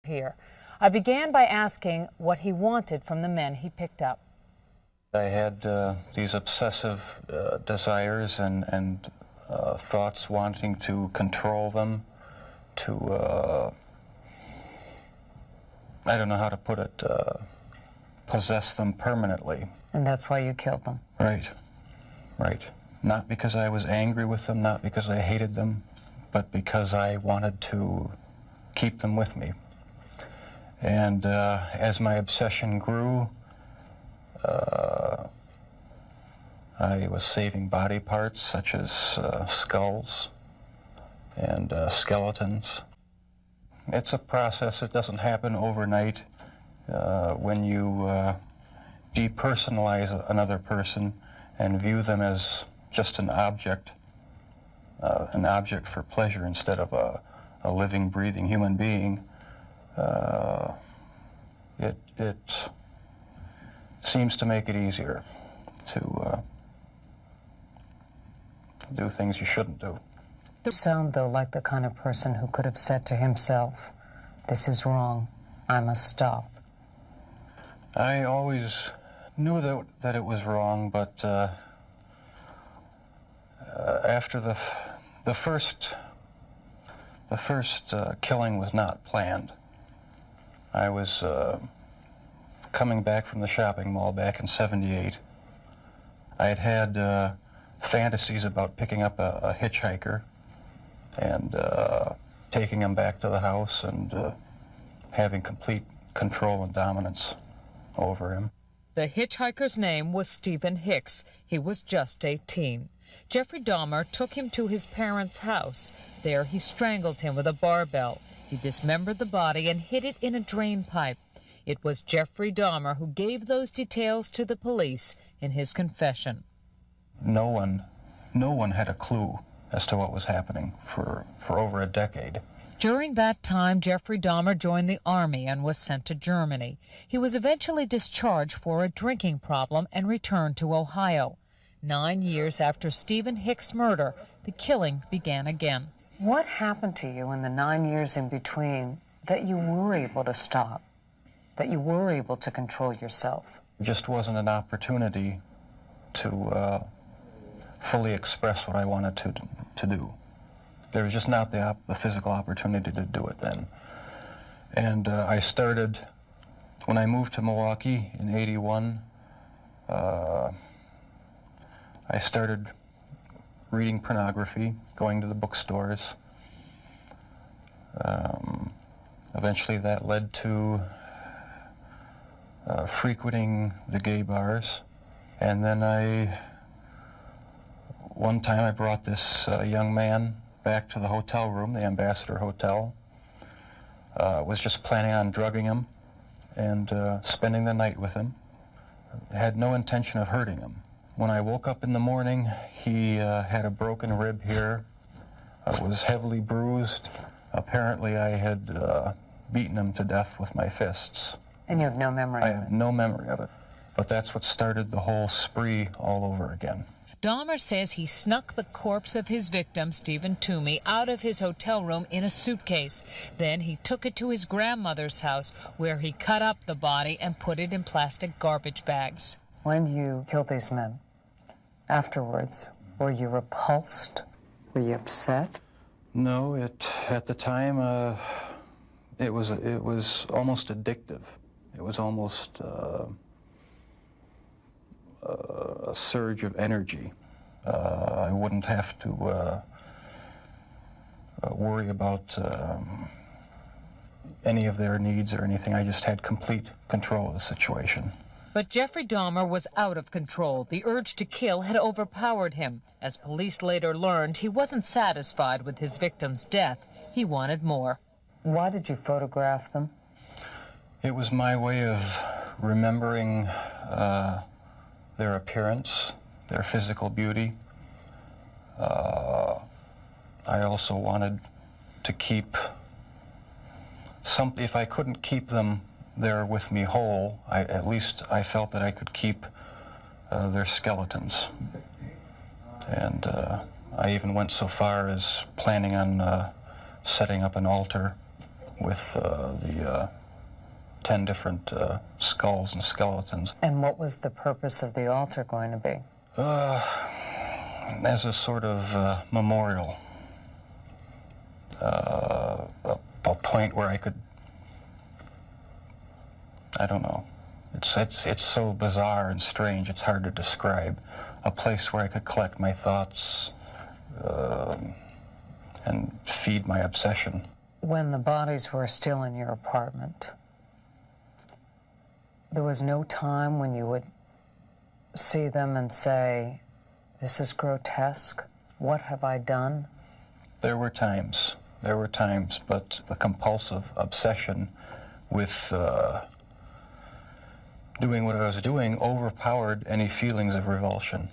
disappear. I began by asking what he wanted from the men he picked up. I had these obsessive desires and thoughts wanting to control them, to, I don't know how to put it, possess them permanently. And that's why you killed them? Right, right. Not because I was angry with them, not because I hated them, but because I wanted to keep them with me. And as my obsession grew, I was saving body parts such as skulls and skeletons. It's a process. It doesn't happen overnight. When you depersonalize another person and view them as just an object for pleasure instead of a living, breathing human being, it seems to make it easier to do things you shouldn't do. You sound, though, like the kind of person who could have said to himself, "This is wrong, I must stop." I always knew that it was wrong, but after the first killing was not planned. I was coming back from the shopping mall back in '78. I had fantasies about picking up a hitchhiker and taking him back to the house and having complete control and dominance over him. The hitchhiker's name was Stephen Hicks. He was just 18. Jeffrey Dahmer took him to his parents' house. There he strangled him with a barbell. He dismembered the body and hid it in a drain pipe. It was Jeffrey Dahmer who gave those details to the police in his confession. No one had a clue as to what was happening for over a decade. During that time, Jeffrey Dahmer joined the Army and was sent to Germany. He was eventually discharged for a drinking problem and returned to Ohio. 9 years after Stephen Hicks' murder, the killing began again. What happened to you in the 9 years in between that you were able to stop, that you were able to control yourself? It just wasn't an opportunity to fully express what I wanted to do. There was just not the physical opportunity to do it then. And I started, when I moved to Milwaukee in '81, I started reading pornography, going to the bookstores. Eventually that led to frequenting the gay bars. And then one time I brought this young man back to the hotel room, the Ambassador Hotel. Was just planning on drugging him and spending the night with him. Had no intention of hurting him. When I woke up in the morning, he had a broken rib here, was heavily bruised. Apparently I had beaten him to death with my fists. And you have no memory of it? I have no memory of it. But that's what started the whole spree all over again. Dahmer says he snuck the corpse of his victim, Stephen Toomey, out of his hotel room in a suitcase. Then he took it to his grandmother's house, where he cut up the body and put it in plastic garbage bags. When you killed these men, afterwards, were you repulsed? Were you upset? No, at the time, it was almost addictive. It was almost a surge of energy. I wouldn't have to worry about any of their needs or anything. I just had complete control of the situation. But Jeffrey Dahmer was out of control. The urge to kill had overpowered him. As police later learned, he wasn't satisfied with his victim's death. He wanted more. Why did you photograph them? It was my way of remembering their appearance, their physical beauty. I also wanted to keep something. If I couldn't keep them there with me whole, at least I felt that I could keep their skeletons. And I even went so far as planning on setting up an altar with the 10 different skulls and skeletons. And what was the purpose of the altar going to be? As a sort of memorial, a point where I could, I don't know, it's so bizarre and strange, it's hard to describe. A place where I could collect my thoughts and feed my obsession. When the bodies were still in your apartment, there was no time when you would see them and say, this is grotesque, what have I done? There were times, but the compulsive obsession with doing what I was doing overpowered any feelings of revulsion.